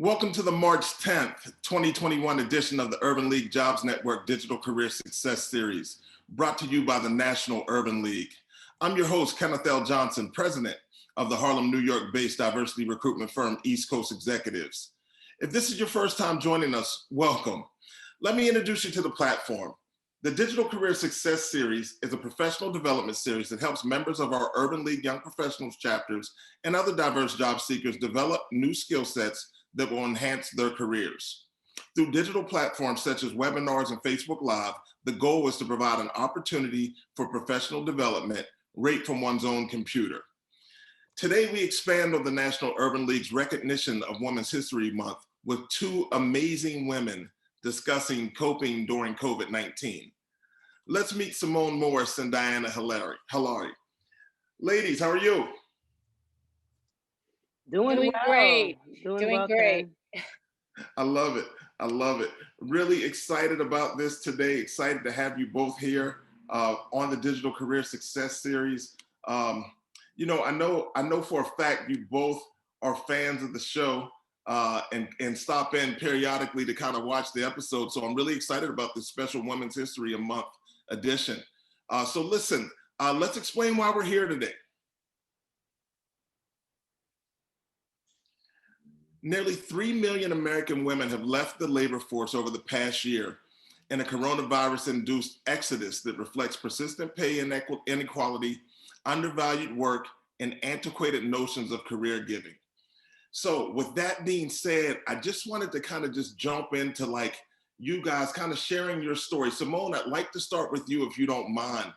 Welcome to the March 10th, 2021 edition of the Urban League Jobs Network Digital Career Success Series, brought to you by the National Urban League. I'm your host, Kenneth L. Johnson, president of the Harlem, New York-based diversity recruitment firm East Coast Executives. If this is your first time joining us, welcome. Let me introduce you to the platform. The Digital Career Success Series is a professional development series that helps members of our Urban League Young Professionals chapters and other diverse job seekers develop new skill sets that will enhance their careers. Through digital platforms such as webinars and Facebook Live, the goal is to provide an opportunity for professional development right from one's own computer. Today, we expand on the National Urban League's recognition of Women's History Month with two amazing women discussing coping during COVID-19. Let's meet Simone Morris and Diana Hilary. Ladies, how are you? Doing well. Great. Doing well, great. Ken. I love it. I love it. Really excited about this today. Excited to have you both here on the Digital Career Success Series. I know for a fact you both are fans of the show and stop in periodically to kind of watch the episode. So I'm really excited about this special Women's History Month edition. So listen, let's explain why we're here today. Nearly 3 million American women have left the labor force over the past year in a coronavirus-induced exodus that reflects persistent pay inequality, undervalued work, and antiquated notions of career giving. So with that being said, I just wanted to kind of just jump into you guys kind of sharing your story. Simone, I'd like to start with you if you don't mind.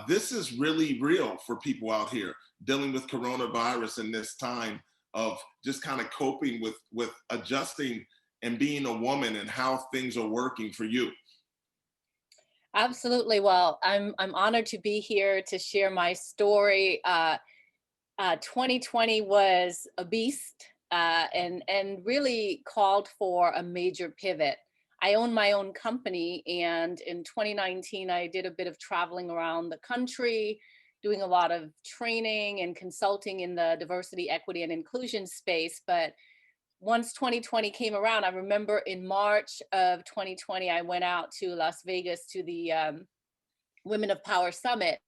This is really real for people out here dealing with coronavirus in this time of just kind of coping with adjusting and being a woman and how things are working for you. Absolutely. Well, I'm honored to be here to share my story. 2020 was a beast and really called for a major pivot. I own my own company, and in 2019, I did a bit of traveling around the country, doing a lot of training and consulting in the diversity, equity, and inclusion space. But once 2020 came around, I remember in March of 2020, I went out to Las Vegas to the Women of Power Summit.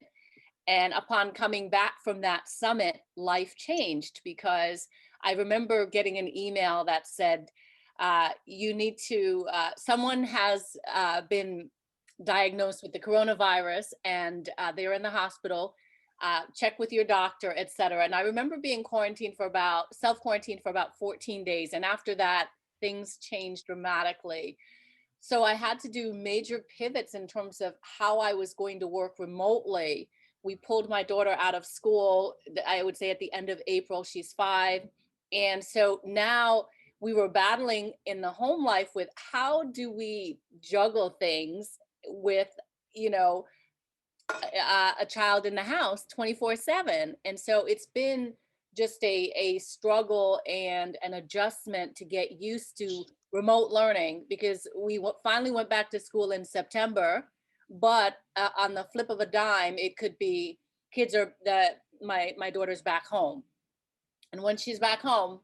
And upon coming back from that summit, life changed, because I remember getting an email that said, you need to, someone has been diagnosed with the coronavirus and they're in the hospital. Check with your doctor, et cetera. And I remember being self-quarantined for about 14 days. And after that, things changed dramatically. So I had to do major pivots in terms of how I was going to work remotely. We pulled my daughter out of school, I would say at the end of April. She's 5. And so now we were battling in the home life with how do we juggle things with, a child in the house 24/7. And so it's been just a struggle and an adjustment to get used to remote learning, because we finally went back to school in September. But on the flip of a dime, it could be my daughter's back home. And when she's back home,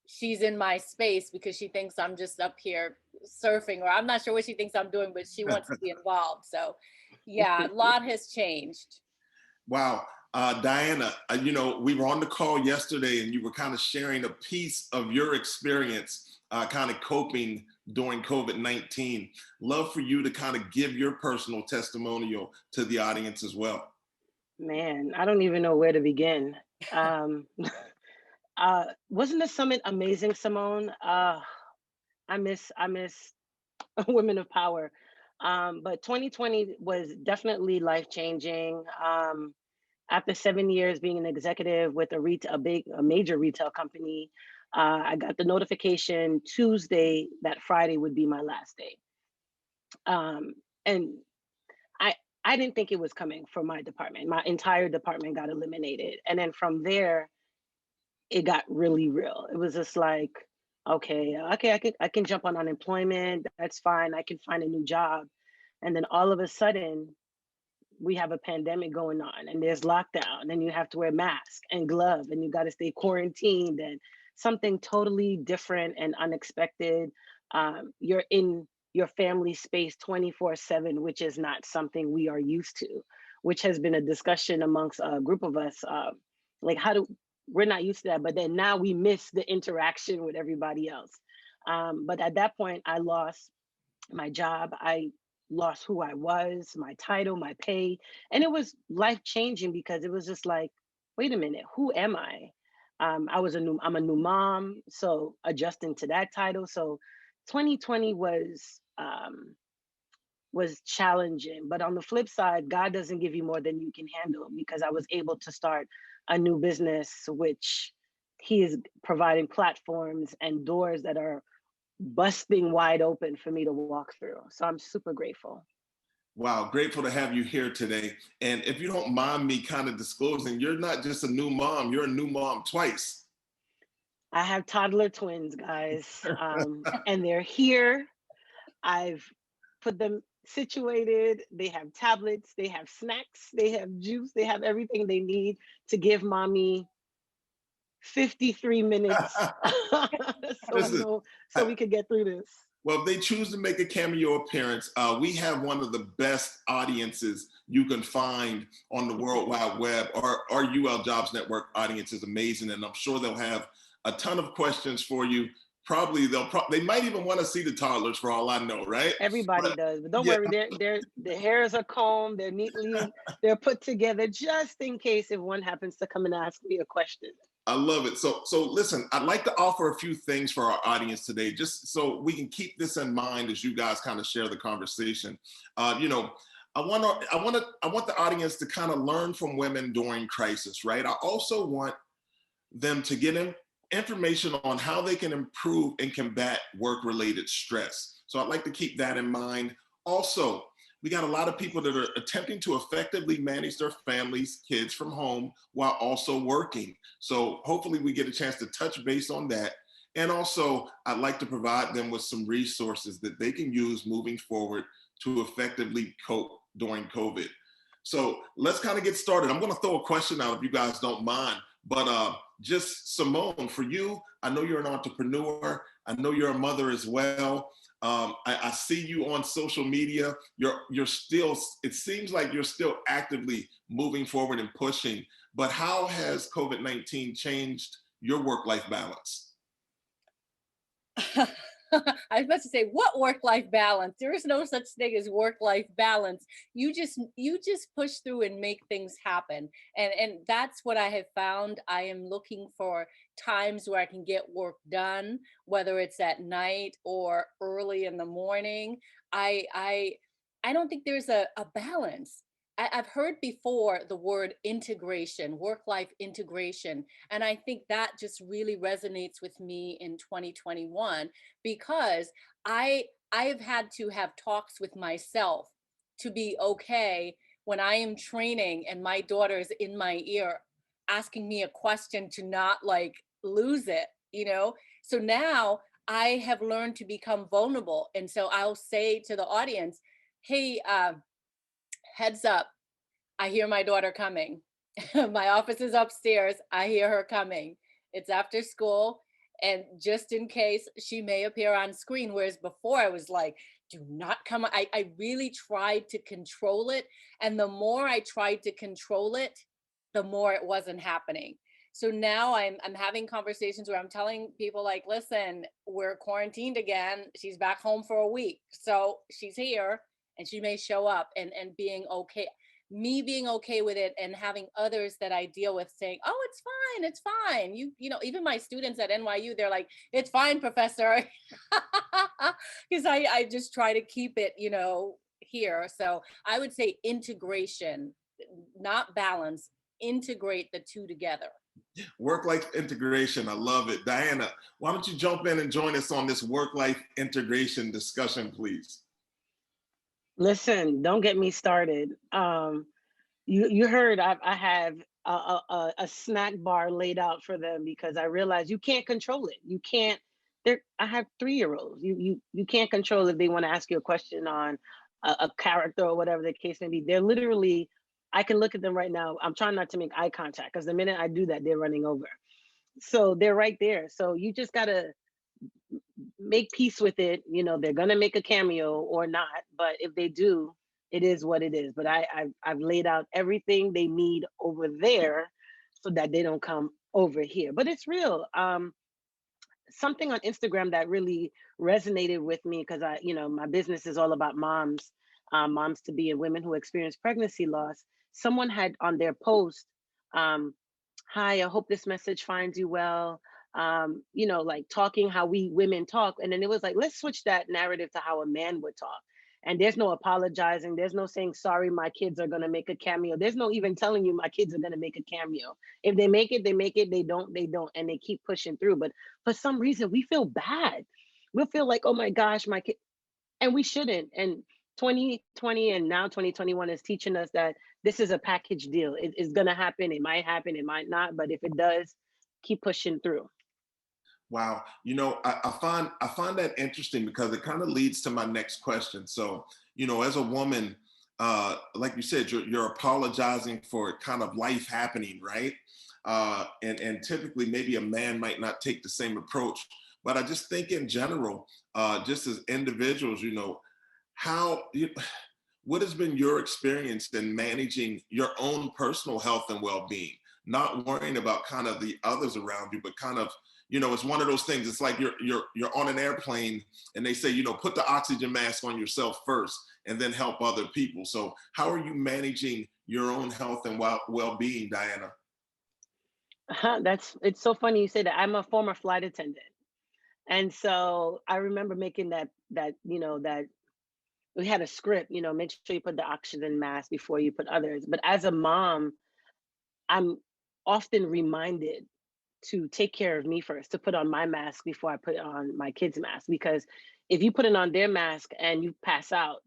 she's in my space because she thinks I'm just up here surfing, or I'm not sure what she thinks I'm doing, but she wants to be involved. So yeah, a lot has changed. Wow. Diana, we were on the call yesterday and you were kind of sharing a piece of your experience kind of coping during COVID-19. Love for you to kind of give your personal testimonial to the audience as well. Man, I don't even know where to begin. Wasn't the summit amazing, Simone? I miss Women of Power. But 2020 was definitely life-changing. After 7 years being an executive with a major retail company, I got the notification Tuesday that Friday would be my last day. And I didn't think it was coming for my department. My entire department got eliminated. And then from there, it got really real. It was just like, okay, I can jump on unemployment. That's fine. I can find a new job. And then all of a sudden, we have a pandemic going on, and there's lockdown, and you have to wear mask and glove, and you got to stay quarantined. And something totally different and unexpected. You're in your family space 24/7, which is not something we are used to, which has been a discussion amongst a group of us. Like, we're not used to that, but then now we miss the interaction with everybody else. But at that point, I lost my job. I lost who I was, my title, my pay. And it was life changing because it was just like, wait a minute, who am I? I'm a new mom. So adjusting to that title. So 2020 was challenging. But on the flip side, God doesn't give you more than you can handle, because I was able to start a new business, which He is providing platforms and doors that are busting wide open for me to walk through. So I'm super grateful. Wow, grateful to have you here today. And if you don't mind me kind of disclosing, you're not just a new mom, you're a new mom twice. I have toddler twins, guys, and they're here. I've put them situated. They have tablets, they have snacks, they have juice, they have everything they need to give mommy 53 minutes Listen, so we could get through this. well, if they choose to make a cameo appearance, we have one of the best audiences you can find on the World Wide Web. Our UL Jobs Network audience is amazing, and I'm sure they'll have a ton of questions for you. Probably they might even want to see the toddlers, for all I know, right? Everybody does, but don't Yeah, worry, their hairs are combed, they're put together just in case if one happens to come and ask me a question. I love it. So listen, I'd like to offer a few things for our audience today, just so we can keep this in mind as you guys kind of share the conversation. You know, I want the audience to kind of learn from women during crisis, right? I also want them to get information on how they can improve and combat work-related stress. So I'd like to keep that in mind. Also, we got a lot of people that are attempting to effectively manage their families, kids from home while also working. So hopefully we get a chance to touch base on that. And also, I'd like to provide them with some resources that they can use moving forward to effectively cope during COVID. So let's kind of get started. I'm going to throw a question out if you guys don't mind. But just Simone, for you, I know you're an entrepreneur. I know you're a mother as well. I see you on social media. You're still, it seems like you're still actively moving forward and pushing. But how has COVID-19 changed your work-life balance? I was about to say, what work-life balance? There is no such thing as work-life balance. You just push through and make things happen. And that's what I have found. I am looking for times where I can get work done, whether it's at night or early in the morning. I don't think there's a balance. I've heard before the word integration, work-life integration, and I think that just really resonates with me in 2021, because I have had to have talks with myself to be okay when I am training and my daughter's in my ear asking me a question to not like lose it, you know? So now I have learned to become vulnerable. And so I'll say to the audience, hey, heads up, I hear my daughter coming. My office is upstairs. I hear her coming. It's after school. And just in case, she may appear on screen. Whereas before I was like, do not come. I really tried to control it. And the more I tried to control it, the more it wasn't happening. So now I'm having conversations where I'm telling people like, listen, we're quarantined again. She's back home for a week. So she's here and she may show up, and being okay. Me being okay with it, and having others that I deal with saying, oh, it's fine. You know, even my students at NYU, they're like, it's fine, professor. Because I just try to keep it, you know, here. So I would say integration, not balance, integrate the two together. Work-life integration, I love it. Diana, why don't you jump in and join us on this work-life integration discussion, please? Listen, don't get me started. You heard I have a snack bar laid out for them, because I realized you can't control it. You can't. I have 3-year-olds. You can't control if they want to ask you a question on a character or whatever the case may be. They're literally. I can look at them right now. I'm trying not to make eye contact, because the minute I do that, they're running over. So they're right there. So you just gotta make peace with it. You know, they're gonna make a cameo or not, but if they do, it is what it is. But I've laid out everything they need over there so that they don't come over here. But it's real. Something on Instagram that really resonated with me because my business is all about moms, moms to be and women who experience pregnancy loss. Someone had on their post, um, "Hi, I hope this message finds you well." Like talking how we women talk, and then it was like, let's switch that narrative to how a man would talk. And there's no apologizing. There's no saying sorry. My kids are gonna make a cameo. There's no even telling you my kids are gonna make a cameo. If they make it, they make it. They don't, they don't, and they keep pushing through. But for some reason we feel bad. We'll feel like, oh my gosh, my kid, and we shouldn't. And 2020 and now 2021 is teaching us that this is a package deal. It's gonna happen. It might happen, it might not, but if it does, keep pushing through. Wow. I find that interesting because it kind of leads to my next question. So, as a woman, like you said, you're apologizing for kind of life happening, right? And typically maybe a man might not take the same approach, but I just think in general, just as individuals, how you, what has been your experience in managing your own personal health and well-being, not worrying about kind of the others around you, but kind of, it's one of those things. It's like you're on an airplane and they say, put the oxygen mask on yourself first and then help other people. So how are you managing your own health and well-being, Diana? It's so funny you say that. I'm a former flight attendant. And so I remember making that we had a script, make sure you put the oxygen mask before you put others. But as a mom, I'm often reminded to take care of me first, to put on my mask before I put on my kids' mask. Because if you put it on their mask and you pass out,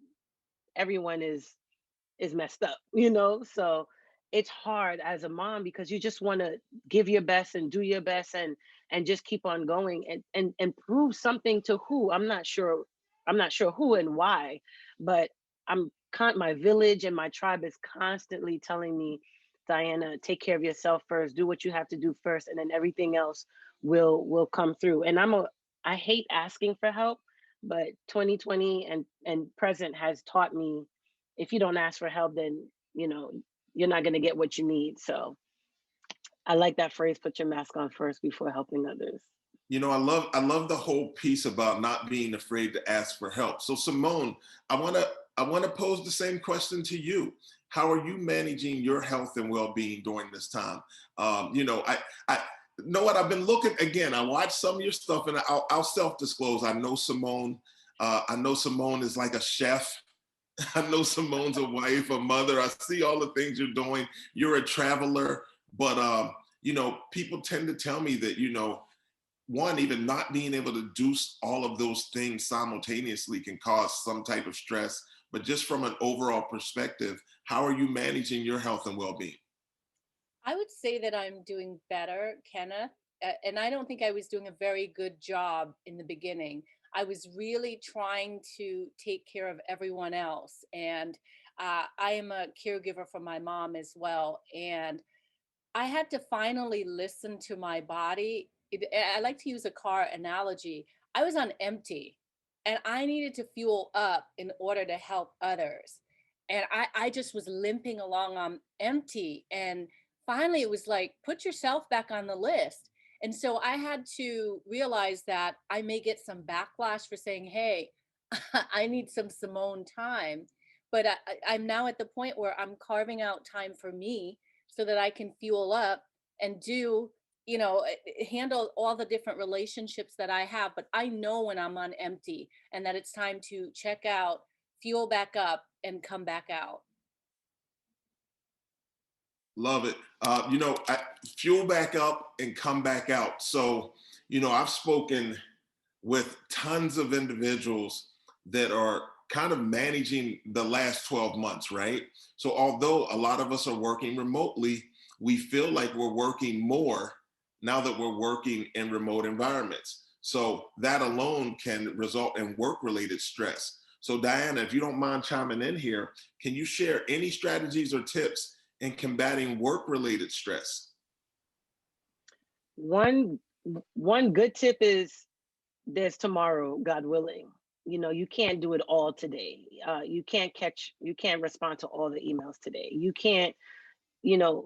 everyone is messed up, So it's hard as a mom because you just want to give your best and do your best and just keep on going and prove something to who. I'm not sure who and why, but my village and my tribe is constantly telling me, Diana, take care of yourself first, do what you have to do first, and then everything else will come through. And I hate asking for help, but 2020 and present has taught me, if you don't ask for help, then you're not going to get what you need. So I like that phrase, put your mask on first before helping others. I love the whole piece about not being afraid to ask for help. So Simone, I want to pose the same question to you. How are you managing your health and well-being during this time? I know what I've been looking again. I watched some of your stuff, and I'll self-disclose. I know Simone. I know Simone is like a chef. I know Simone's a wife, a mother. I see all the things you're doing. You're a traveler, but people tend to tell me that one, even not being able to do all of those things simultaneously can cause some type of stress. But just from an overall perspective, how are you managing your health and well-being? I would say that I'm doing better, Kenneth. And I don't think I was doing a very good job in the beginning. I was really trying to take care of everyone else. And I am a caregiver for my mom as well. And I had to finally listen to my body. I like to use a car analogy. I was on empty and I needed to fuel up in order to help others. And I just was limping along on empty. And finally, it was like, put yourself back on the list. And so I had to realize that I may get some backlash for saying, hey, I need some Simone time. But I'm now at the point where I'm carving out time for me so that I can fuel up and handle all the different relationships that I have. But I know when I'm on empty and that it's time to check out, fuel back up, and come back out. Love it. Fuel back up and come back out. So, I've spoken with tons of individuals that are kind of managing the last 12 months, right? So although a lot of us are working remotely, we feel like we're working more now that we're working in remote environments. So that alone can result in work-related stress. So Diana, if you don't mind chiming in here, can you share any strategies or tips in combating work-related stress? one one good tip is there's tomorrow, God willing. You can't do it all today. You can't respond to all the emails today. You can't,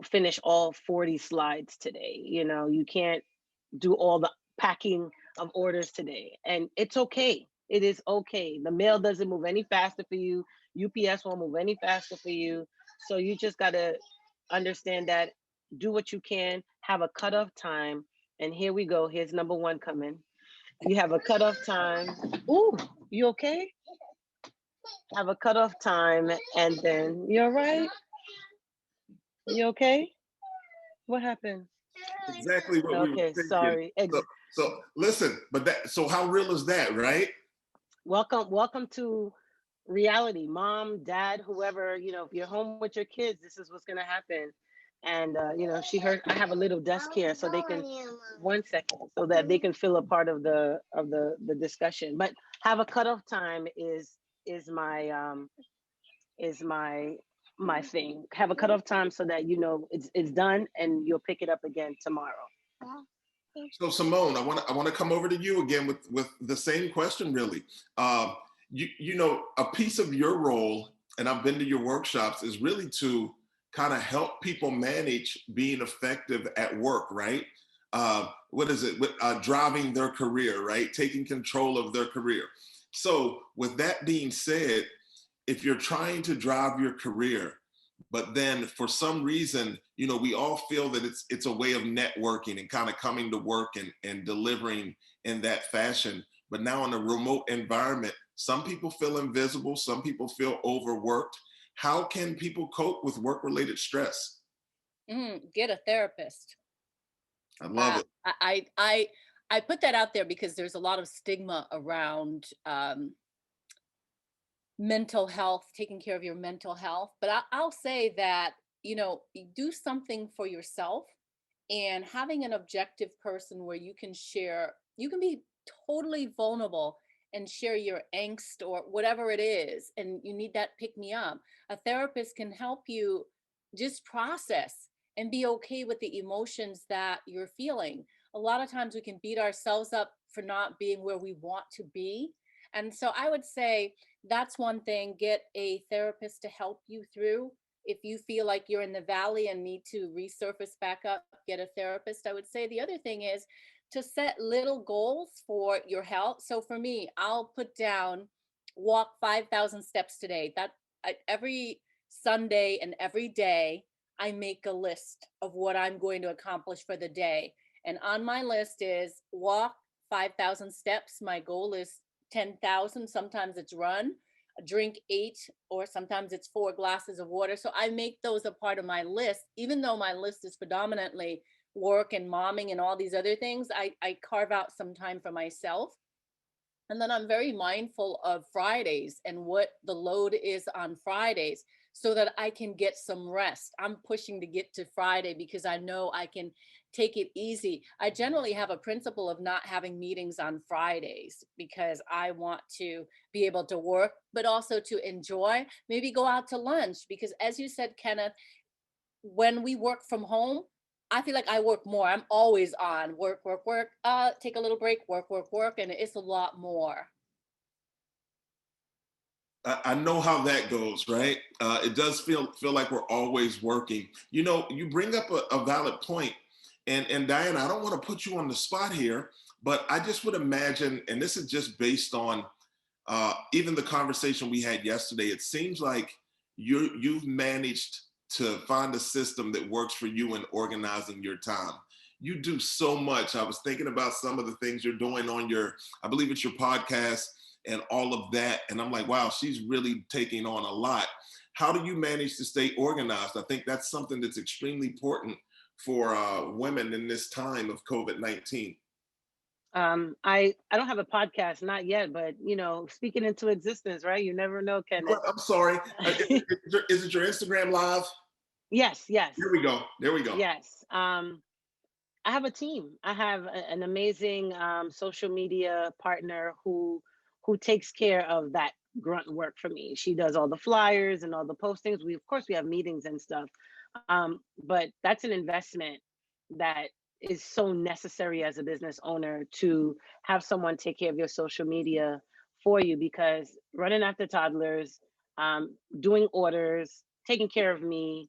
finish all 40 slides today. You can't do all the packing of orders today. And it's okay. It is okay. The mail doesn't move any faster for you. UPS won't move any faster for you. So you just got to understand that, do what you can, have a cutoff time. And here we go. Here's number one coming. You have a cutoff time. Ooh, you okay? Have a cutoff time, and then you're right. You okay? What happened? Exactly what we were Okay, thinking. sorry. So listen, so how real is that, right? Welcome to reality. Mom, dad, whoever, if you're home with your kids, this is what's gonna happen. And she heard I have a little desk here so they can, 1 second, so that they can feel a part of the discussion. But have a cutoff time is my thing. Have a cutoff time so that it's done and you'll pick it up again tomorrow. So Simone, I want to come over to you again with the same question, really. A piece of your role, and I've been to your workshops, is really to kind of help people manage being effective at work, right? What is it? Driving their career, right? Taking control of their career. So with that being said, if you're trying to drive your career, but then for some reason, we all feel that it's a way of networking and kind of coming to work and delivering in that fashion. But now in a remote environment, some people feel invisible, some people feel overworked. How can people cope with work-related stress? Get a therapist. I love it. I put that out there because there's a lot of stigma around mental health, taking care of your mental health. But I'll say that, you do something for yourself, and having an objective person where you can be totally vulnerable and share your angst or whatever it is, and you need that pick me up. A therapist can help you just process and be okay with the emotions that you're feeling. A lot of times we can beat ourselves up for not being where we want to be. And so I would say that's one thing. Get a therapist to help you through. If you feel like you're in the valley and need to resurface back up, get a therapist. I would say the other thing is to set little goals for your health. So for me, I'll put down walk 5,000 steps today. Every Sunday and every day, I make a list of what I'm going to accomplish for the day. And on my list is walk 5,000 steps. My goal is 10,000. Sometimes it's run, drink 8, or sometimes it's 4 glasses of water. So I make those a part of my list, even though my list is predominantly work and momming and all these other things. I carve out some time for myself. And then I'm very mindful of Fridays and what the load is on Fridays so that I can get some rest. I'm pushing to get to Friday because I know I can take it easy. I generally have a principle of not having meetings on Fridays because I want to be able to work, but also to enjoy, maybe go out to lunch. Because as you said, Kenneth, when we work from home, I feel like I work more. I'm always on work, take a little break, work, and it's a lot more. I know how that goes, right? It does feel like we're always working. You bring up a valid point, and Diana, I don't want to put you on the spot here, but I just would imagine, and this is just based on even the conversation we had yesterday. It seems like you've managed to find a system that works for you in organizing your time. You do so much. I was thinking about some of the things you're doing on I believe it's your podcast and all of that. And I'm like, wow, she's really taking on a lot. How do you manage to stay organized? I think that's something that's extremely important for women in this time of COVID-19. I don't have a podcast, not yet, but speaking into existence, right? You never know, Kenneth. I'm sorry. Is it your Instagram live? Yes. There we go. Yes. I have a team. I have an amazing social media partner who takes care of that grunt work for me. She does all the flyers and all the postings. Of course we have meetings and stuff, but that's an investment that is so necessary as a business owner to have someone take care of your social media for you, because running after toddlers, doing orders, taking care of me,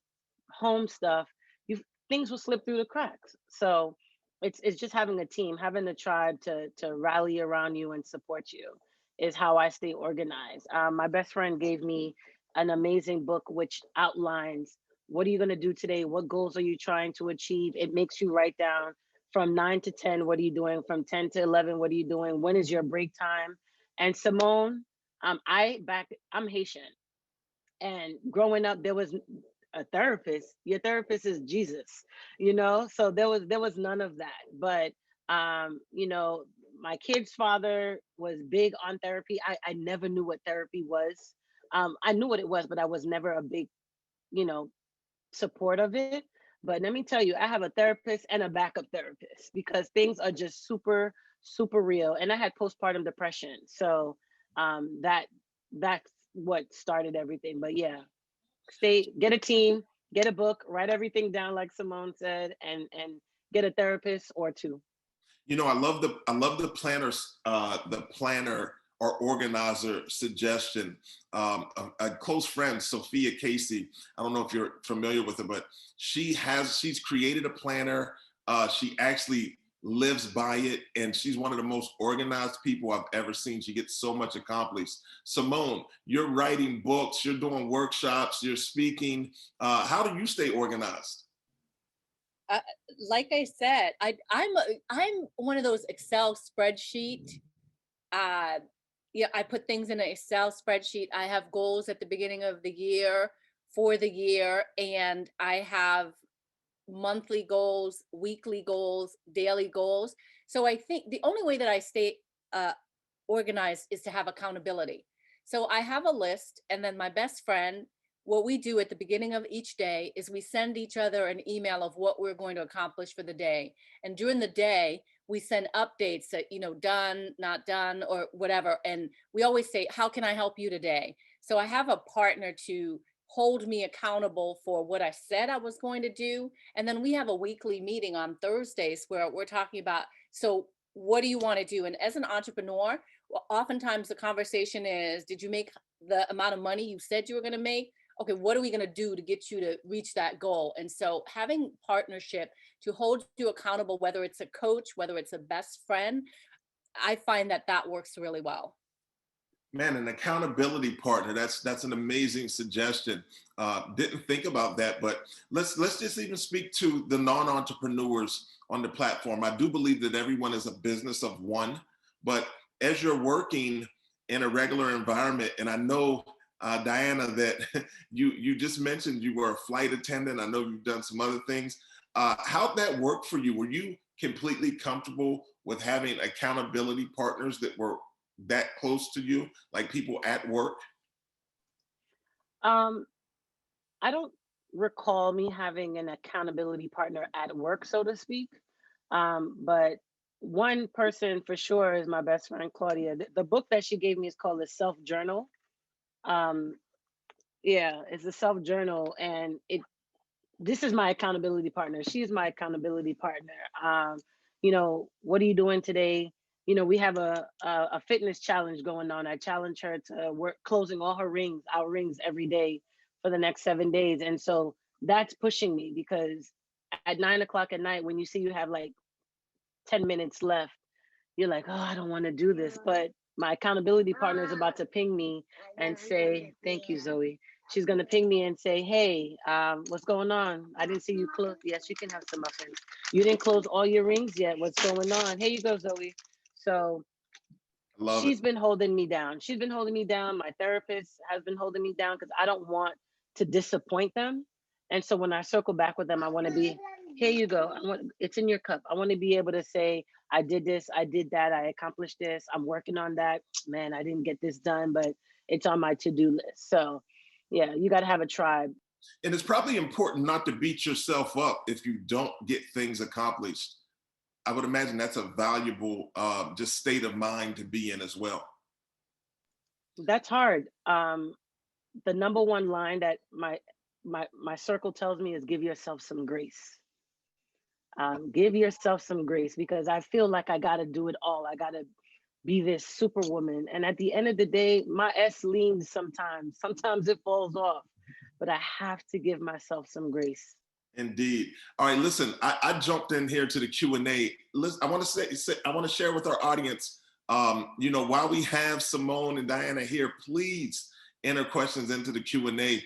home stuff, you things will slip through the cracks. So it's just having a team, having a tribe to rally around you and support you is how I stay organized. My best friend gave me an amazing book which outlines what are you going to do today? What goals are you trying to achieve? It makes you write down from 9 to 10, what are you doing? From 10 to 11, what are you doing? When is your break time? And Simone, I'm Haitian. And growing up, there was a therapist. Your therapist is Jesus, So there was none of that. But my kid's father was big on therapy. I never knew what therapy was. I knew what it was, but I was never a big, you know, support of it. But let me tell you, I have a therapist and a backup therapist because things are just super, super real. And I had postpartum depression. So that's what started everything. But yeah, get a team, get a book, write everything down like Simone said, and get a therapist or two. I love the planner or organizer suggestion. A close friend, Sophia Casey. I don't know if you're familiar with her, but she's created a planner. She actually lives by it, and she's one of the most organized people I've ever seen. She gets so much accomplished. Simone, you're writing books, you're doing workshops, you're speaking. How do you stay organized? uh, like I said, I'm one of those Excel spreadsheet. Uh, yeah, I put things in an Excel spreadsheet. I have goals at the beginning of the year for the year, and I have monthly goals, weekly goals, daily goals. So I think the only way that I stay uh, organized is to have accountability. So I have a list, and then my best friend, what we do at the beginning of each day is we send each other an email of what we're going to accomplish for the day. And during the day, we send updates that, done, not done, or whatever. And we always say, how can I help you today? So I have a partner to hold me accountable for what I said I was going to do. And then we have a weekly meeting on Thursdays where we're talking about, so what do you want to do? And as an entrepreneur, well, oftentimes the conversation is, did you make the amount of money you said you were going to make? Okay, what are we going to do to get you to reach that goal? And so having partnership to hold you accountable, whether it's a coach, whether it's a best friend, I find that that works really well. Man, an accountability partner. That's an amazing suggestion. Didn't think about that, but let's just even speak to the non-entrepreneurs on the platform. I do believe that everyone is a business of one, but as you're working in a regular environment, and I know Diana, that you just mentioned you were a flight attendant. I know you've done some other things. How'd that work for you? Were you completely comfortable with having accountability partners that were that close to you, like people at work? Um, I don't recall me having an accountability partner at work, so to speak. But one person for sure is my best friend Claudia. The book that she gave me is called the Self Journal. Um, yeah, it's a self journal, and this is my accountability partner. She's my accountability partner. What are you doing today? We have a fitness challenge going on. I challenge her to work closing all our rings every day for the next 7 days. And so that's pushing me, because at 9 o'clock at night, when you see you have like 10 minutes left, you're like, oh, I don't want to do this. But my accountability partner is about to ping me and say, thank you, Zoe. She's going to ping me and say, hey, what's going on? I didn't see you close. Yes, you can have some muffins. You didn't close all your rings yet. What's going on? Here you go, Zoe. So I love it. she's been holding me down. She's been holding me down. My therapist has been holding me down because I don't want to disappoint them. And so when I circle back with them, I want to be, here you go. It's in your cup. I want to be able to say, I did this, I did that, I accomplished this, I'm working on that. Man, I didn't get this done, but it's on my to-do list. So yeah, you got to have a tribe. And it's probably important not to beat yourself up if you don't get things accomplished. I would imagine that's a valuable just state of mind to be in as well. That's hard. The number one line that my circle tells me is give yourself some grace. Give yourself some grace, because I feel like I got to do it all. I got to be this superwoman. And at the end of the day, my S leans sometimes. Sometimes it falls off, but I have to give myself some grace. Indeed. All right, listen, I jumped in here to the Q&A. Listen, I want to share with our audience, while we have Simone and Diana here, please enter questions into the Q&A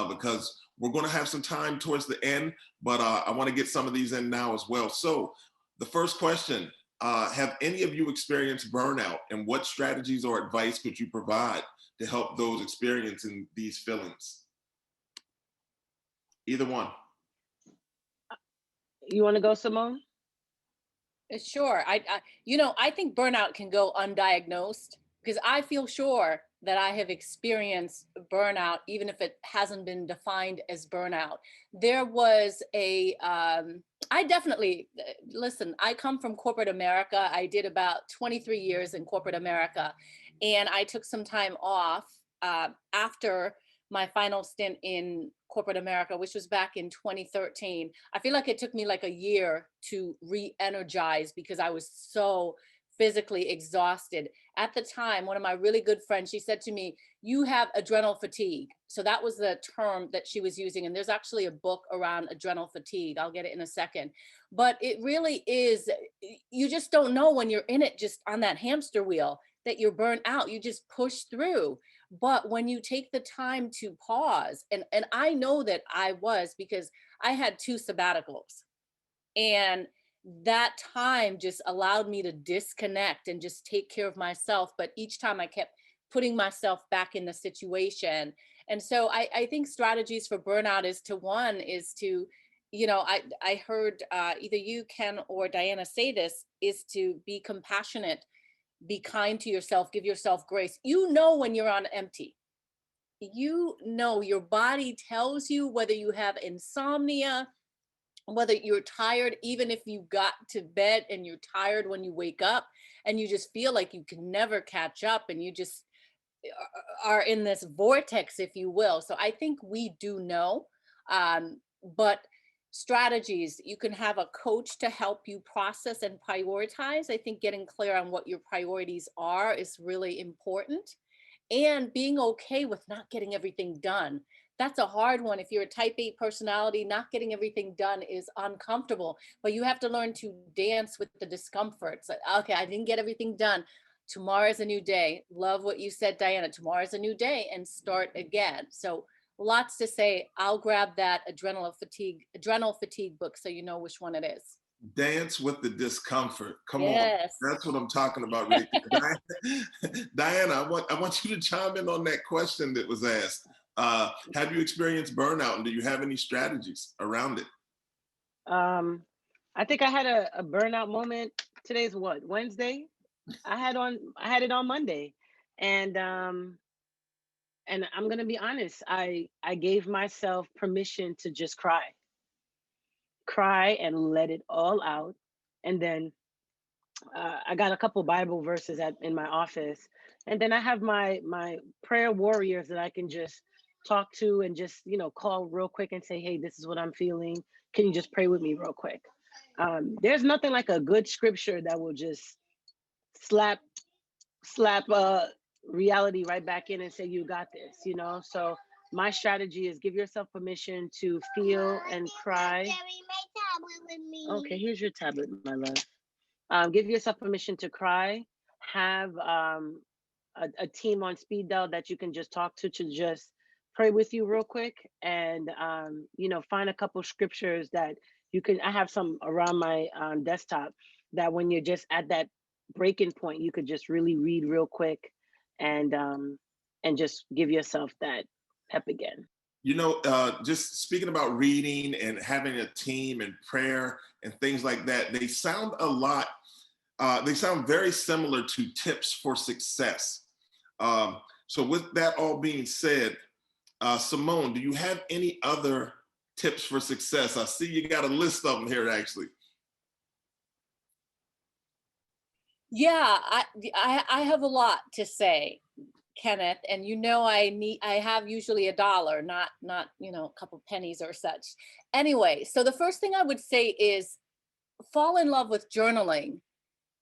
because we're going to have some time towards the end, but I want to get some of these in now as well. So the first question, have any of you experienced burnout, and what strategies or advice could you provide to help those experiencing these feelings? Either one. You want to go, Simone? Sure. I think burnout can go undiagnosed, because I feel sure that I have experienced burnout, even if it hasn't been defined as burnout. There was I definitely, listen, I come from corporate America. I did about 23 years in corporate America, and I took some time off after my final stint in corporate America, which was back in 2013. I feel like it took me like a year to re-energize, because I was so physically exhausted. At the time, one of my really good friends, she said to me, "You have adrenal fatigue." So that was the term that she was using. And there's actually a book around adrenal fatigue. I'll get it in a second. But it really is, you just don't know when you're in it, just on that hamster wheel, that you're burnt out. You just push through. But when you take the time to pause, and I know that I was, because I had 2 sabbaticals, and that time just allowed me to disconnect and just take care of myself. But each time I kept putting myself back in the situation. And so I think strategies for burnout is to, I heard either you, Ken, or Diana say this, is to be compassionate, be kind to yourself, give yourself grace. You know when you're on empty. Your body tells you whether you have insomnia, whether you're tired, even if you got to bed and you're tired when you wake up and you just feel like you can never catch up, and you just are in this vortex, if you will. So I think we do know, but strategies, you can have a coach to help you process and prioritize. I think getting clear on what your priorities are is really important, and being okay with not getting everything done. That's a hard one. If you're a type A personality, not getting everything done is uncomfortable, but you have to learn to dance with the discomfort. So, okay, I didn't get everything done. Tomorrow's a new day. Love what you said, Diana. Tomorrow's a new day, and start again. So lots to say. I'll grab that Adrenal Fatigue book, so you know which one it is. Dance with the discomfort. Come Yes. on. That's what I'm talking about right there. Diana, I want you to chime in on that question that was asked. Have you experienced burnout, and do you have any strategies around it? I think I had a burnout moment. Today's what, Wednesday? I had it on Monday. And I'm gonna be honest, I gave myself permission to just cry and let it all out. And then I got a couple Bible verses in my office, and then I have my prayer warriors that I can just talk to, and just call real quick and say, hey, this is what I'm feeling. Can you just pray with me real quick? There's nothing like a good scripture that will just slap reality right back in and say, you got this. So my strategy is give yourself permission to feel and cry. Okay, here's your tablet, my love. Give yourself permission to cry. Have a team on speed dial that you can just talk to just pray with you real quick. And find a couple scriptures that you can. I have some around my desktop that when you're just at that breaking point, you could just really read real quick, and just give yourself that pep again. Just speaking about reading and having a team and prayer and things like that, they sound very similar to tips for success. So with that all being said, Simone, do you have any other tips for success? I see you got a list of them here, actually. Yeah, I have a lot to say, Kenneth, and I have usually $1, not a couple pennies or such. Anyway, so the first thing I would say is fall in love with journaling.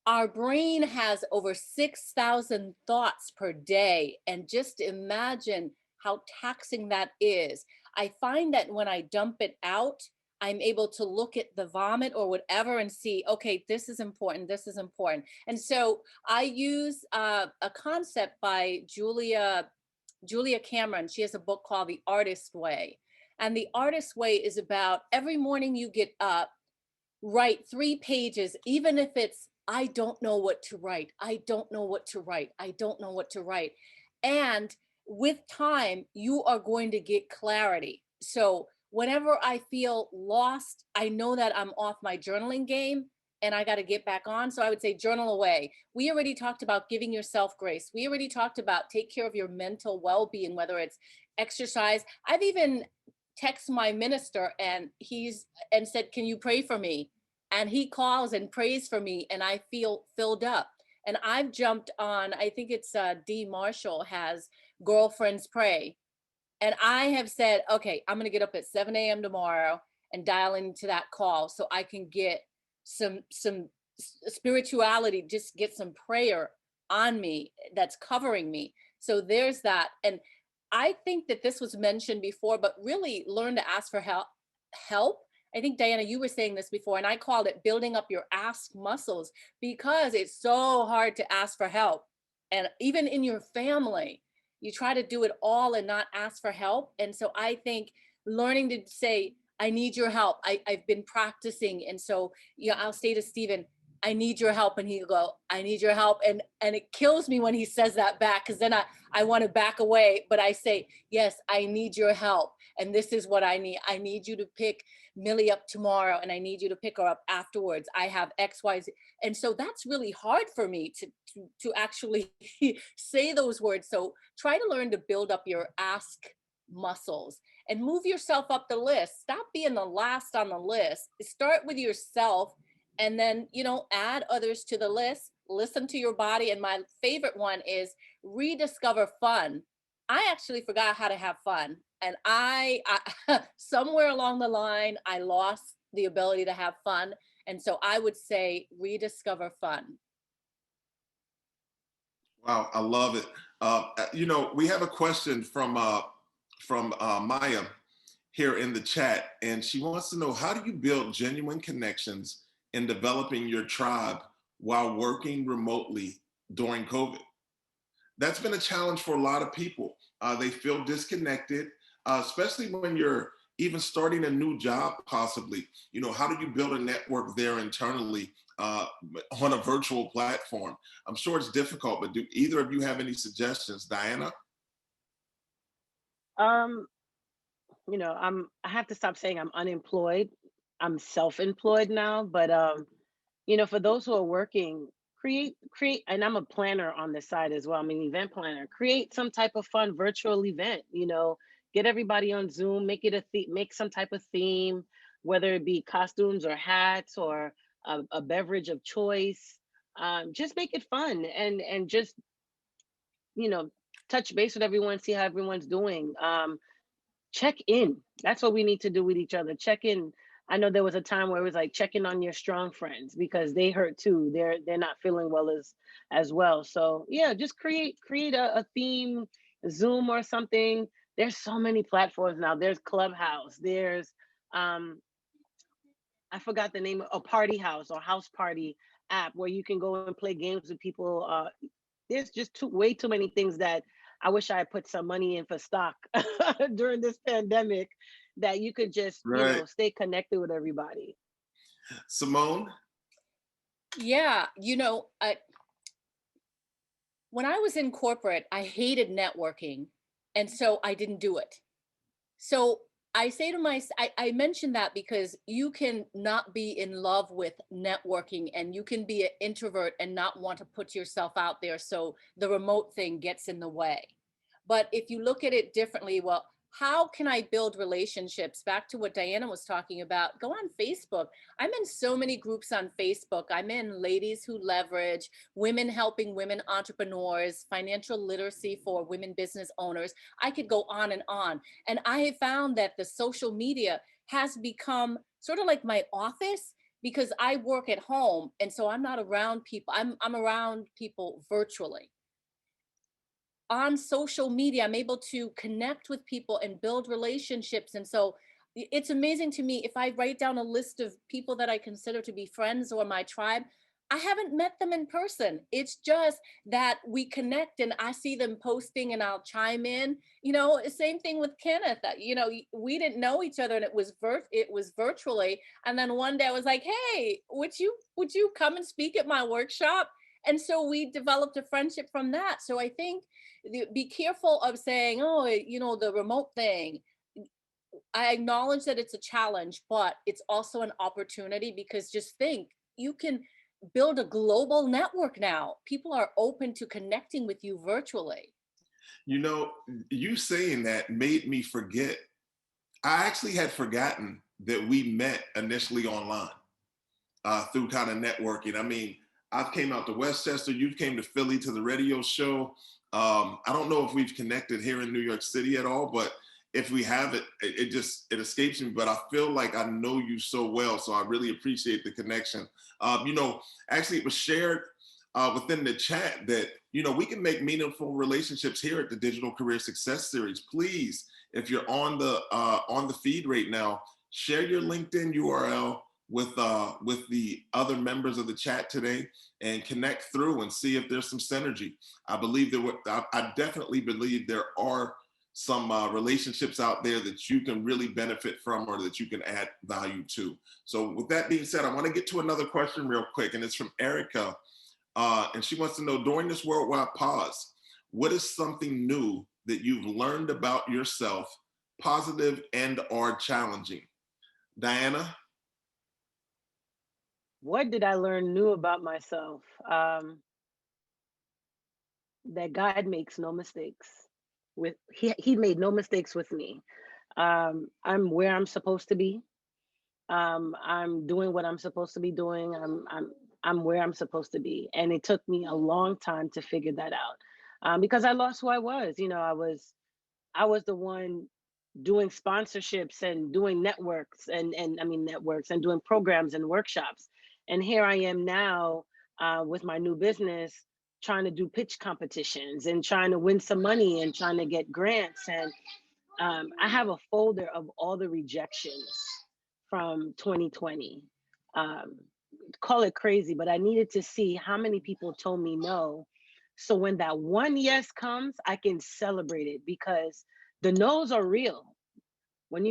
Our brain has over 6,000 thoughts per day. And just imagine how taxing that is. I find that when I dump it out, I'm able to look at the vomit or whatever and see, okay, this is important, this is important. And so I use a concept by Julia Cameron. She has a book called The Artist Way. And The Artist Way is about every morning you get up, write 3 pages, even if it's, I don't know what to write. I don't know what to write. I don't know what to write. And with time, you are going to get clarity. So whenever I feel lost, I know that I'm off my journaling game and I got to get back on. So I would say journal away. We already talked about giving yourself grace. We already talked about take care of your mental well-being, whether it's exercise. I've even texted my minister and said, can you pray for me? And he calls and prays for me and I feel filled up. And I've jumped on, I think it's D. Marshall has Girlfriends Pray. And I have said, okay, I'm going to get up at 7 a.m. tomorrow and dial into that call so I can get some spirituality, just get some prayer on me that's covering me. So there's that. And I think that this was mentioned before, but really learn to ask for help. I think, Diana, you were saying this before, and I called it building up your ask muscles, because it's so hard to ask for help. And even in your family, you try to do it all and not ask for help. And so I think learning to say, I need your help. I've been practicing. And so, I'll say to Stephen, I need your help. And he'll go, I need your help. And it kills me when he says that back, because then I want to back away. But I say, yes, I need your help. And this is what I need. I need you to pick Millie up tomorrow, and I need you to pick her up afterwards. I have X, Y, Z. And so that's really hard for me to actually say those words. So try to learn to build up your ask muscles and move yourself up the list. Stop being the last on the list. Start with yourself, and then, add others to the list. Listen to your body. And my favorite one is rediscover fun. I actually forgot how to have fun. And I somewhere along the line, I lost the ability to have fun. And so I would say rediscover fun. Wow, I love it. We have a question from Maya here in the chat, and she wants to know, how do you build genuine connections in developing your tribe while working remotely during COVID? That's been a challenge for a lot of people. They feel disconnected, especially when you're even starting a new job, possibly. How do you build a network there internally on a virtual platform? I'm sure it's difficult, but do either of you have any suggestions? Diana? I have to stop saying I'm unemployed. I'm self-employed now, but for those who are working, create, and I'm a planner on the side as well. I'm an event planner. Create some type of fun virtual event, get everybody on Zoom, make it make some type of theme, whether it be costumes or hats or a beverage of choice. Just make it fun and just, touch base with everyone, see how everyone's doing. Check in. That's what we need to do with each other. Check in. I know there was a time where it was like checking on your strong friends because they hurt too. They're not feeling well as well. So yeah, just create a theme, Zoom or something. There's so many platforms now. There's Clubhouse. There's I forgot the name of a Party House or House Party app where you can go and play games with people. There's just way too many things that I wish I had put some money in for stock during this pandemic, that you could just, Right. stay connected with everybody. Simone? Yeah, when I was in corporate, I hated networking. And so I didn't do it. So I say to I mentioned that because you can not be in love with networking, and you can be an introvert and not want to put yourself out there. So the remote thing gets in the way. But if you look at it differently, well, how can I build relationships? Back to what Diana was talking about, go on Facebook. I'm in so many groups on Facebook. I'm in Ladies Who Leverage, Women Helping Women Entrepreneurs, Financial Literacy for Women Business Owners. I could go on. And I have found that the social media has become sort of like my office, because I work at home. And so I'm not around people. I'm around people virtually. On social media, I'm able to connect with people and build relationships. And so it's amazing to me, if I write down a list of people that I consider to be friends or my tribe, I haven't met them in person. It's just that we connect and I see them posting and I'll chime in. Same thing with Kenneth. We didn't know each other, and it was virtually. And then one day I was like, "Hey, would you come and speak at my workshop?" And so we developed a friendship from that. So I think be careful of saying, "Oh, the remote thing." I acknowledge that it's a challenge, but it's also an opportunity, because just think, you can build a global network now. People are open to connecting with you virtually. You know, you saying that made me forget. I actually had forgotten that we met initially online through kind of networking. I mean, I came out to Westchester, you came to Philly to the radio show. I don't know if we've connected here in New York City at all, but if we have it escapes me, but I feel like I know you so well. So I really appreciate the connection. Actually it was shared within the chat that, we can make meaningful relationships here at the Digital Career Success Series. Please, if you're on the feed right now, share your LinkedIn URL with the other members of the chat today and connect through and see if there's some synergy. I definitely believe there are some relationships out there that you can really benefit from or that you can add value to. So with that being said, I want to get to another question real quick, and it's from Erica. And she wants to know, during this worldwide pause, what is something new that you've learned about yourself, positive and or challenging? Diana? What did I learn new about myself? That God makes no mistakes. He made no mistakes with me. I'm where I'm supposed to be. I'm doing what I'm supposed to be doing. I'm where I'm supposed to be, and it took me a long time to figure that out, because I lost who I was. I was the one doing sponsorships and doing networks and I mean networks and doing programs and workshops, and here I am now with my new business, trying to do pitch competitions and trying to win some money and trying to get grants. And I have a folder of all the rejections from 2020. Um, Call it crazy, but I needed to see how many people told me no. So when that one yes comes, I can celebrate it, because the no's are real. When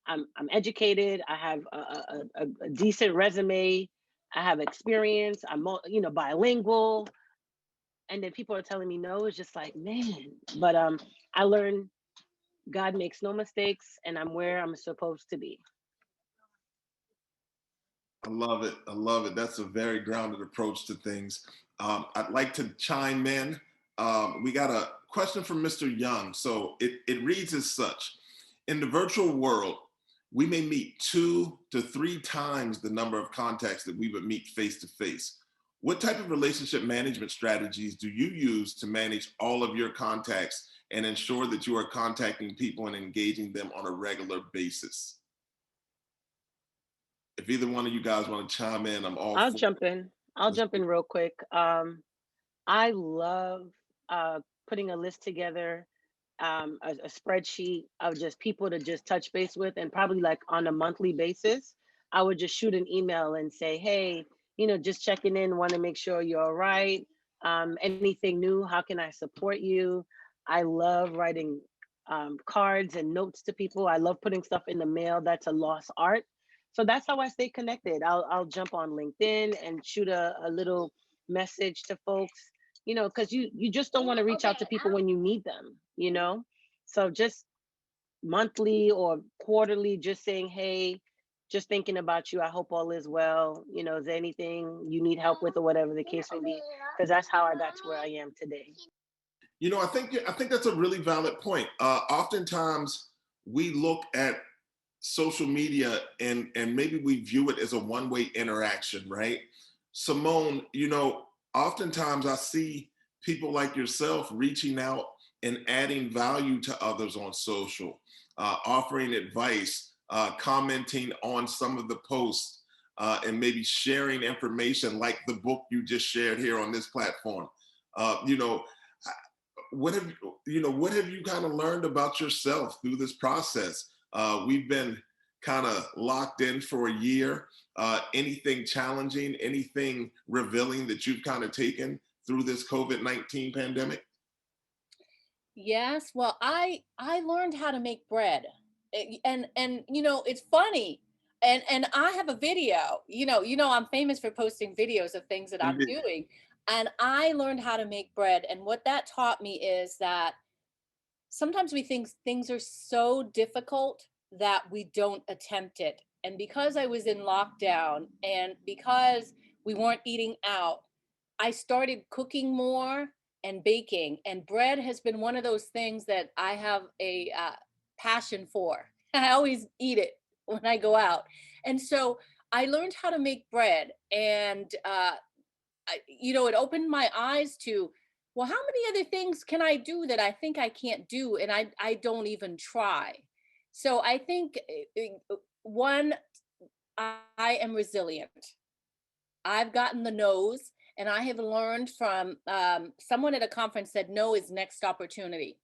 I'm educated, I have a decent resume, I have experience, bilingual, and then people are telling me no. It's just like, man. But I learned God makes no mistakes, and I'm where I'm supposed to be. I love it. I love it. That's a very grounded approach to things. I'd like to chime in. We got a question from Mr. Young. So it reads as such. In the virtual world, we may meet 2 to 3 times the number of contacts that we would meet face to face. What type of relationship management strategies do you use to manage all of your contacts and ensure that you are contacting people and engaging them on a regular basis? If either one of you guys want to chime in, I'm all I'll for jump in. I'll it. jump in real quick. I love putting a list together, a spreadsheet of just people to just touch base with, and probably like on a monthly basis, I would just shoot an email and say, hey, just checking in, want to make sure you're all right. Anything new? How can I support you? I love writing cards and notes to people. I love putting stuff in the mail. That's a lost art. So that's how I stay connected. I'll jump on LinkedIn and shoot a little message to folks, because you just don't want to reach out to people when you need them. So just monthly or quarterly, just saying, hey, just thinking about you. I hope all is well. Is there anything you need help with, or whatever the case may be? Because that's how I got to where I am today. I think that's a really valid point. Oftentimes we look at social media and maybe we view it as a one-way interaction, right? Simone, oftentimes I see people like yourself reaching out and adding value to others on social, offering advice, commenting on some of the posts. and maybe sharing information like the book you just shared here on this platform. You know, what have what have you kind of learned about yourself through this process? We've been kind of locked in for a year. Anything challenging, anything revealing that you've kind of taken through this COVID-19 pandemic? Yes, well, I learned how to make bread. And you know, it's funny. And I have a video. You know I'm famous for posting videos of things that I'm Indeed. doing. And I learned how to make bread, and what that taught me is that sometimes we think things are so difficult that we don't attempt it. And because I was in lockdown and because we weren't eating out, I started cooking more and baking. And bread has been one of those things that I have a passion for. I always eat it when I go out. And so I learned how to make bread. And it opened my eyes to, well, how many other things can I do that I think I can't do, and I don't even try. So I think one, I am resilient. I've gotten the no's, and I have learned from someone at a conference said no is next opportunity.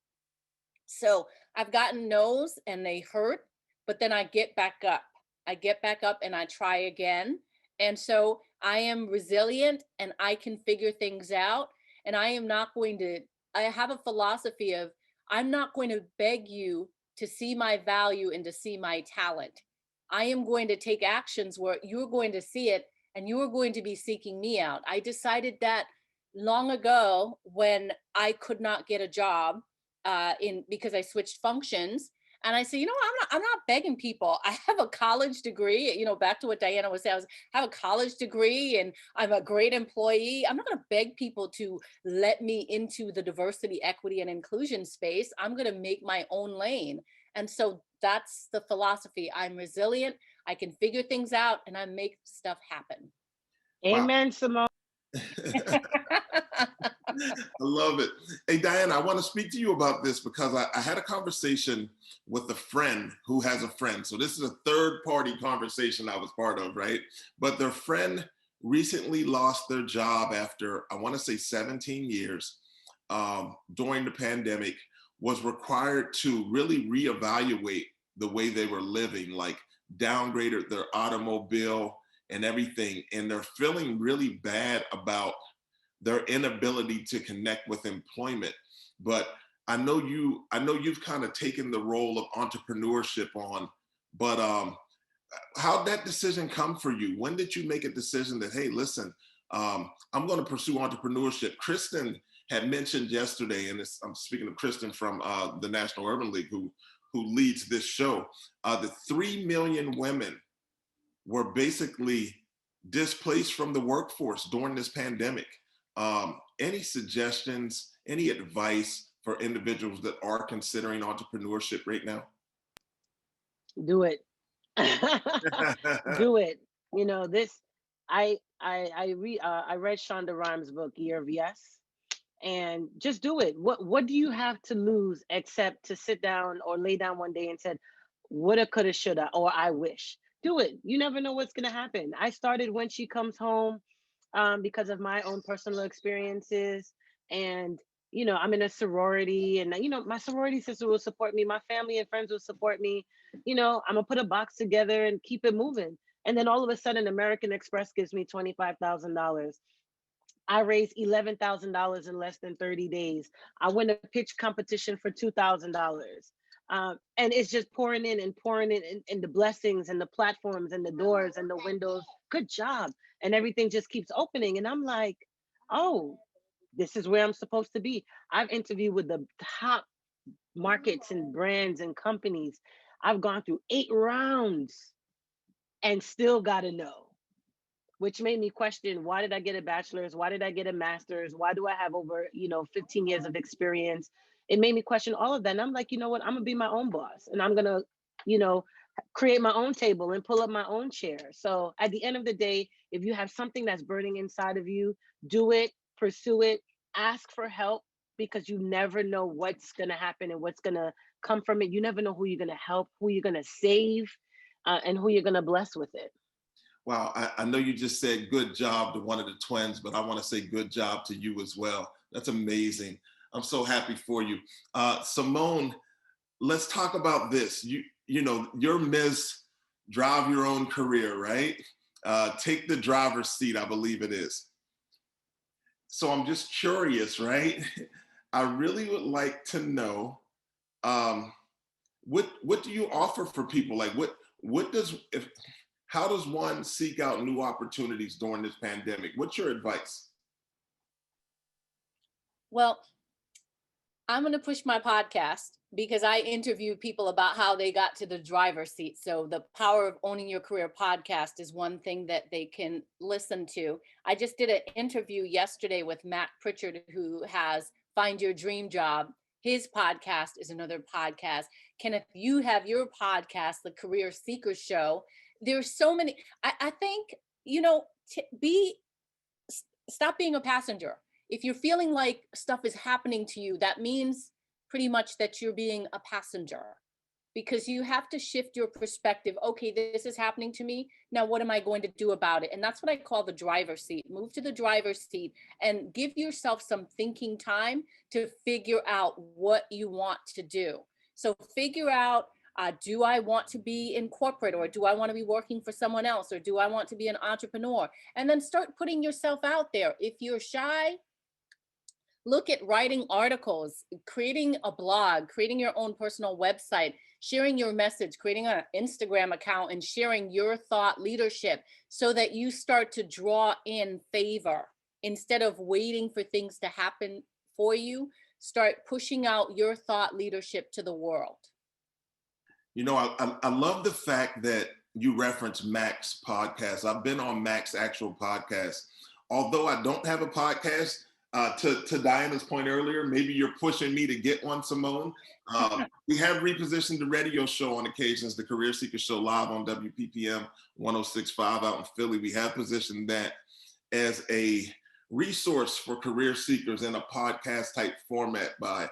So I've gotten no's and they hurt, but then I get back up. I get back up and I try again. And so I am resilient and I can figure things out. And I am not going to, I have a philosophy of, I'm not going to beg you to see my value and to see my talent. I am going to take actions where you're going to see it and you are going to be seeking me out. I decided that long ago when I could not get a job because I switched functions. And I said, I'm not begging people. I have a college degree, back to what Diana was saying, I have a college degree and I'm a great employee. I'm not going to beg people to let me into the diversity, equity, and inclusion space. I'm going to make my own lane. And so that's the philosophy. I'm resilient. I can figure things out and I make stuff happen. Wow. Amen, Simone. I love it. Hey, Diana, I want to speak to you about this because I had a conversation with a friend who has a friend. So this is a third party conversation I was part of, right? But their friend recently lost their job after, I want to say 17 years during the pandemic, was required to really reevaluate the way they were living, like downgraded their automobile and everything. And they're feeling really bad about their inability to connect with employment. But I know you've kind of taken the role of entrepreneurship on, but how'd that decision come for you? When did you make a decision that, hey, listen, I'm going to pursue entrepreneurship? Kristen had mentioned yesterday, and I'm speaking of Kristen from the National Urban League, who leads this show, that 3 million women were basically displaced from the workforce during this pandemic. Any suggestions, any advice for individuals that are considering entrepreneurship right now? Do it. Do it. I read Shonda Rhimes' book Year of Yes, and just do it. What do you have to lose except to sit down or lay down one day and said, woulda, coulda, shoulda, or I wish. Do it. You never know what's gonna happen. I started When She Comes Home because of my own personal experiences. And, I'm in a sorority, and, my sorority sister will support me. My family and friends will support me. I'm going to put a box together and keep it moving. And then all of a sudden, American Express gives me $25,000. I raised $11,000 in less than 30 days. I win a pitch competition for $2,000. And it's just pouring in and pouring in the blessings and the platforms and the doors and the windows. Good job. And everything just keeps opening. And I'm like, oh, this is where I'm supposed to be. I've interviewed with the top markets and brands and companies. I've gone through 8 rounds and still got a no, which made me question, why did I get a bachelor's? Why did I get a master's? Why do I have over, 15 years of experience? It made me question all of that. And I'm like, you know what? I'm gonna be my own boss, and I'm gonna, create my own table and pull up my own chair. So at the end of the day, if you have something that's burning inside of you, do it, pursue it, ask for help, because you never know what's gonna happen and what's gonna come from it. You never know who you're gonna help, who you're gonna save, and who you're gonna bless with it. Wow, I know you just said good job to one of the twins, but I want to say good job to you as well. That's amazing. I'm so happy for you. Simone, let's talk about this. You know, you're Ms. Drive Your Own Career, right? Take the driver's seat, I believe it is. So I'm just curious, right? I really would like to know, um, what do you offer for people? Like what does if how does one seek out new opportunities during this pandemic? What's your advice? Well, I'm going to push my podcast because I interview people about how they got to the driver's seat. So the Power of Owning Your Career podcast is one thing that they can listen to. I just did an interview yesterday with Matt Pritchard, who has Find Your Dream Job. His podcast is another podcast. Kenneth, you have your podcast, The Career Seeker Show. There's so many. I think, you know, stop being a passenger. If you're feeling like stuff is happening to you, that means pretty much that you're being a passenger, because you have to shift your perspective. Okay, this is happening to me. Now, what am I going to do about it? And that's what I call the driver's seat. Move to the driver's seat and give yourself some thinking time to figure out what you want to do. So figure out, do I want to be in corporate, or do I want to be working for someone else, or do I want to be an entrepreneur? And then start putting yourself out there. If you're shy, look at writing articles, creating a blog, creating your own personal website, sharing your message, creating an Instagram account and sharing your thought leadership so that you start to draw in favor. Instead of waiting for things to happen for you, start pushing out your thought leadership to the world. You know, I love the fact that you reference Mac's podcast. I've been on Mac's actual podcast. Although I don't have a podcast, to Diana's point earlier, maybe you're pushing me to get one, Simone. We have repositioned the radio show on occasions, the Career Seeker Show live on WPPM 106.5 out in Philly. We have positioned that as a resource for career seekers in a podcast type format by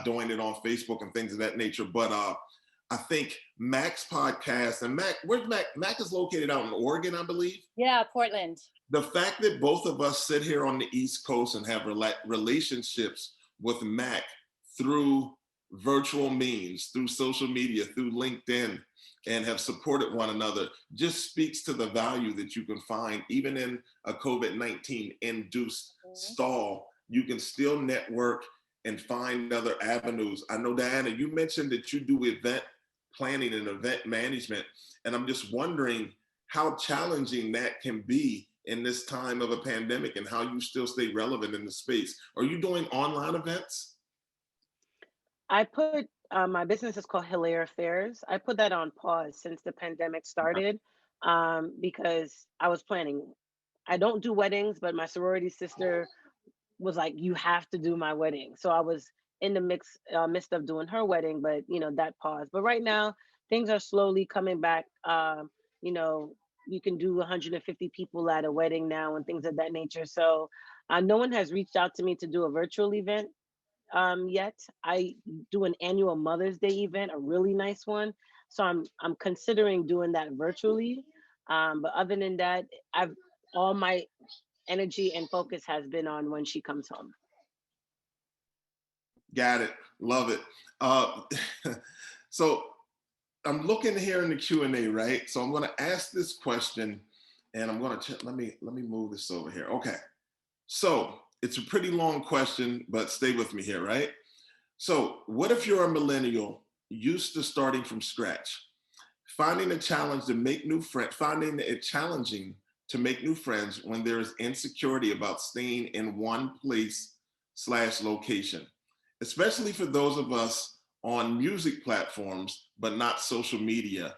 doing it on Facebook and things of that nature. But I think Mac's podcast, and Mac, where's Mac? Mac is located out in Oregon, I believe. Yeah, Portland. The fact that both of us sit here on the East Coast and have relationships with Mac through virtual means, through social media, through LinkedIn, and have supported one another just speaks to the value that you can find even in a COVID-19 induced stall. You can still network and find other avenues. I know, Diana, you mentioned that you do event planning and event management, and I'm just wondering how challenging that can be in this time of a pandemic and how you still stay relevant in the space. Are you doing online events? I put my business is called Hilaire Affairs. I put that on pause since the pandemic started because I was planning. I don't do weddings, but my sorority sister was like, "You have to do my wedding." So I was in the midst of doing her wedding, but you know that paused. But right now things are slowly coming back. You know, you can do 150 people at a wedding now and things of that nature. So no one has reached out to me to do a virtual event yet. I do an annual Mother's Day event, a really nice one. So I'm considering doing that virtually. But other than that, I've all my energy and focus has been on when she comes home. Got it. Love it. So I'm looking here in the Q&A, right? So I'm going to ask this question, and I'm going to let me move this over here. Okay. So it's a pretty long question, but stay with me here, right? So what if you're a millennial used to starting from scratch, finding it challenging to make new friends when there is insecurity about staying in one place/location, especially for those of us on music platforms, but not social media,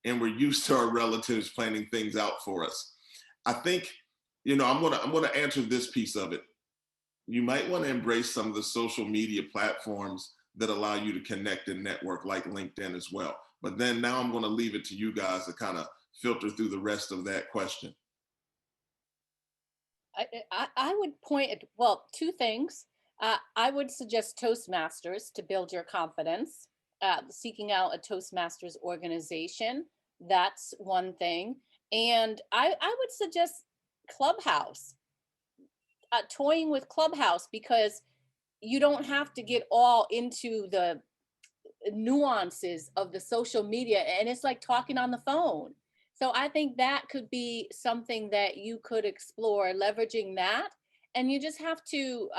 and we're used to our relatives planning things out for us. I think, you know, I'm gonna answer this piece of it. You might want to embrace some of the social media platforms that allow you to connect and network, like LinkedIn as well. But then now I'm going to leave it to you guys to kind of filter through the rest of that question. I would point at, well, two things. I would suggest Toastmasters to build your confidence, seeking out a Toastmasters organization. That's one thing. And I would suggest Clubhouse, toying with Clubhouse, because you don't have to get all into the nuances of the social media, and it's like talking on the phone. So I think that could be something that you could explore, leveraging that. And you just have to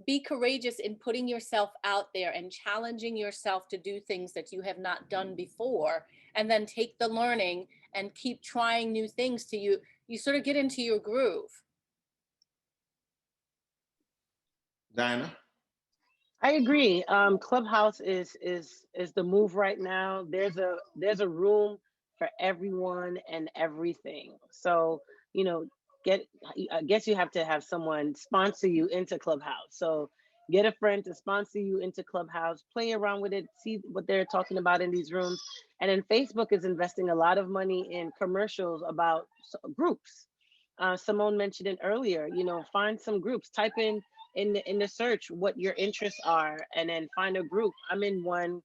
be courageous in putting yourself out there and challenging yourself to do things that you have not done before, and then take the learning and keep trying new things till you sort of get into your groove. Diana? I agree. Clubhouse is the move right now. There's a room for everyone and everything. So, you know, get I guess you have to have someone sponsor you into Clubhouse. So get a friend to sponsor you into Clubhouse, play around with it, see what they're talking about in these rooms. And then Facebook is investing a lot of money in commercials about groups. Simone mentioned it earlier. You know, find some groups, type in the search what your interests are, and then find a group. I'm in one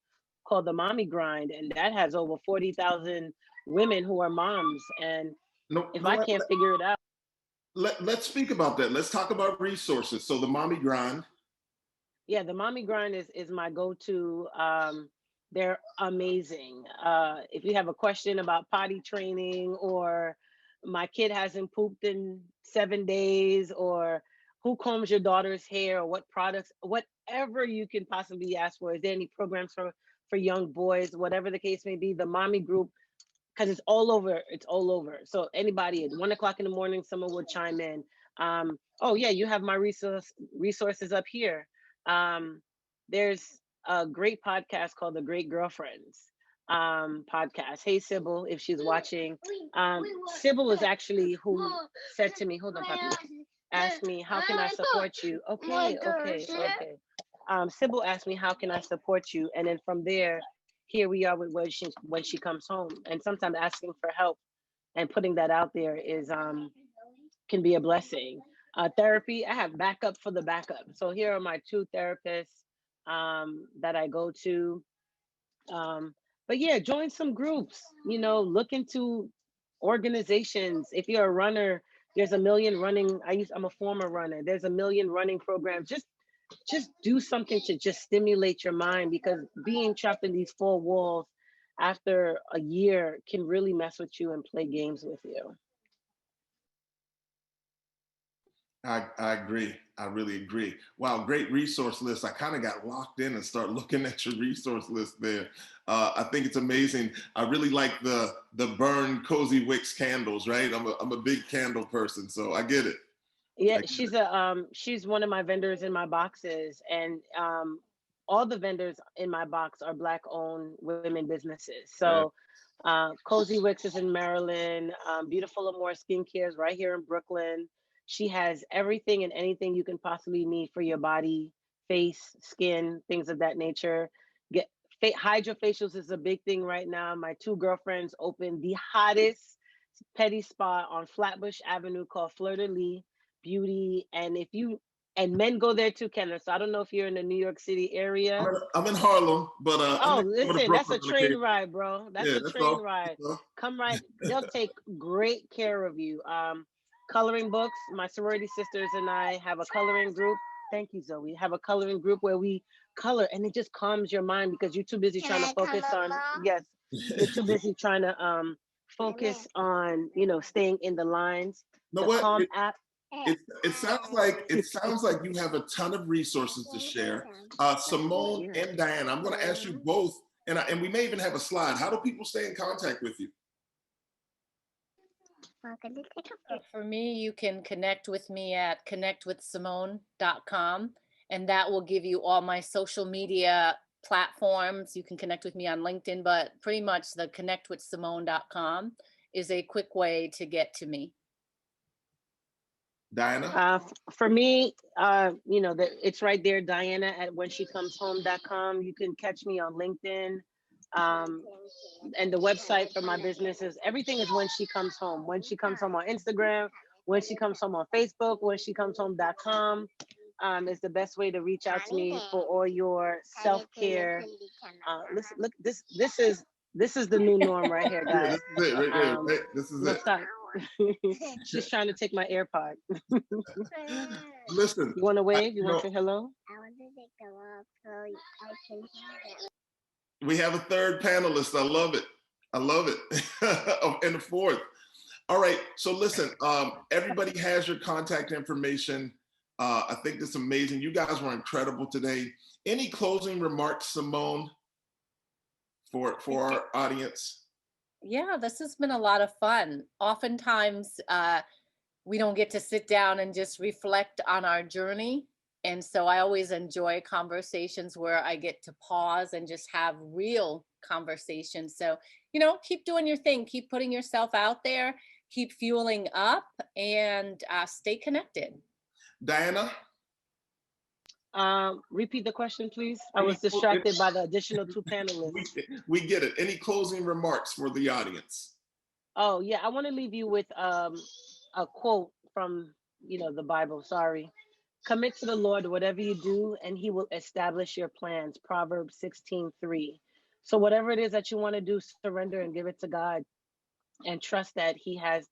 called the Mommy Grind, and that has over 40,000 women who are moms. And No, if no, I can't figure it out, let's speak about that. Let's talk about resources. So the Mommy Grind. yeah, the Mommy Grind is my go-to. They're amazing. If you have a question about potty training, or my kid hasn't pooped in 7 days, or who combs your daughter's hair, or what products, whatever you can possibly ask for. Is there any programs for young boys, whatever the case may be, the Mommy group, because it's all over. It's all over. So anybody at 1 o'clock in the morning, someone would chime in. Oh yeah, you have my resources up here. There's a great podcast called The Great Girlfriends podcast. Hey Sybil, if she's watching. Sybil is actually who said to me, hold on, Papi, asked me, how can I support you? Okay. Sybil asked me, how can I support you? And then from there, here we are with when she comes home. And sometimes asking for help and putting that out there is can be a blessing. Therapy, I have backup for the backup. So here are my two therapists that I go to. But yeah, join some groups, you know, look into organizations. If you're a runner, there's a million running. I'm a former runner. There's a million running programs. Just do something to just stimulate your mind, because being trapped in these four walls after a year can really mess with you and play games with you. I agree. I really agree. Wow, great resource list. I kind of got locked in and start looking at your resource list there. I think it's amazing. I really like the burn cozy wicks candles, right? I'm a big candle person, so I get it. Yeah, she's one of my vendors in my boxes, and all the vendors in my box are Black owned women businesses. So Cozy Wicks is in Maryland. Beautiful Amore Skincare is right here in Brooklyn. She has everything and anything you can possibly need for your body, face, skin, things of that nature. Hydrofacials is a big thing right now. My two girlfriends opened the hottest pedi spa on Flatbush Avenue called Fleur de Lis Beauty. And men go there too, Kenneth. So I don't know if you're in the New York City area. I'm in Harlem, but oh, listen, that's a train ride, bro. That's a train ride. all. Come right. They'll take great care of you. Coloring books. My sorority sisters and I have a coloring group. Thank you, Zoe. Have a coloring group where we color, and it just calms your mind, because you're too busy trying to focus on. Yes, you're too busy trying to focus on, you know, staying in the lines. You know The what? Calm app. It sounds like you have a ton of resources to share. Simone and Diana, I'm going to ask you both, and we may even have a slide. How do people stay in contact with you? For me, you can connect with me at connectwithsimone.com, and that will give you all my social media platforms. You can connect with me on LinkedIn, but pretty much the connectwithsimone.com is a quick way to get to me. Diana? For me, you know, it's right there, Diana at whenshecomeshome.com. You can catch me on LinkedIn. And the website for my business is everything is When She Comes Home. When She Comes Home on Instagram, When She Comes Home on Facebook, whenshecomeshome.com is the best way to reach out to me for all your self-care. Listen, look, this is This is the new norm right here, Yeah, guys. this is it right there. Um, Right? This is look, it. stop. She's trying to take my AirPod. Listen, You want to wave? You you want know, to say hello? I want to take them off so I can hear them. we have a third panelist. I love it. I love it. And the fourth. All right. So listen, everybody has your contact information. I think that's amazing. You guys were incredible today. Any closing remarks, Simone, for our audience? Yeah, this has been a lot of fun. Oftentimes, we don't get to sit down and just reflect on our journey. And so I always enjoy conversations where I get to pause and just have real conversations. So, keep doing your thing, keep putting yourself out there, keep fueling up, and stay connected. Diana? Repeat the question, please. I was distracted by the additional two panelists. We get it. Any closing remarks for the audience? Oh, yeah. I want to leave you with a quote from, the Bible. Sorry. Commit to the Lord whatever you do, and he will establish your plans. Proverbs 16:3. So whatever it is that you want to do, surrender and give it to God, and trust that he has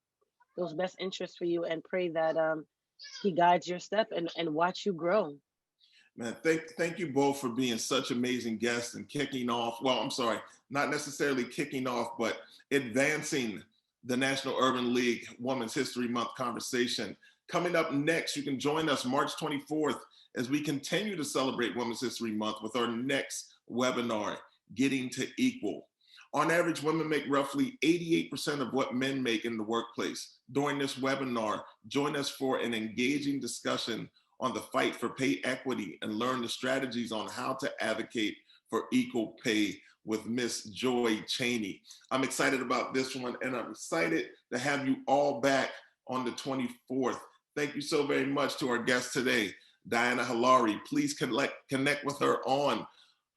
those best interests for you, and pray that he guides your step and watch you grow. Man, thank you both for being such amazing guests and kicking off. Well, I'm sorry, not necessarily kicking off, but advancing the National Urban League Women's History Month conversation. Coming up next, you can join us March 24th as we continue to celebrate Women's History Month with our next webinar, Getting to Equal. On average, women make roughly 88% of what men make in the workplace. During this webinar, join us for an engaging discussion on the fight for pay equity and learn the strategies on how to advocate for equal pay with Miss Joy Cheney. I'm excited about this one, and I'm excited to have you all back on the 24th. Thank you so very much to our guest today, Diana Halari. Please connect with her on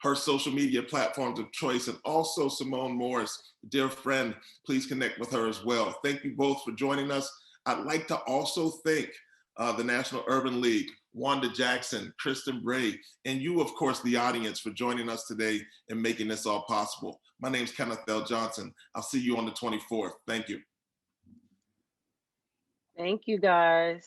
her social media platforms of choice, and also Simone Morris, dear friend, please connect with her as well. Thank you both for joining us. I'd like to also thank the National Urban League, Wanda Jackson, Kristen Bray, and you, of course, the audience, for joining us today and making this all possible. My name is Kenneth L. Johnson. I'll see you on the 24th. Thank you. Thank you, guys.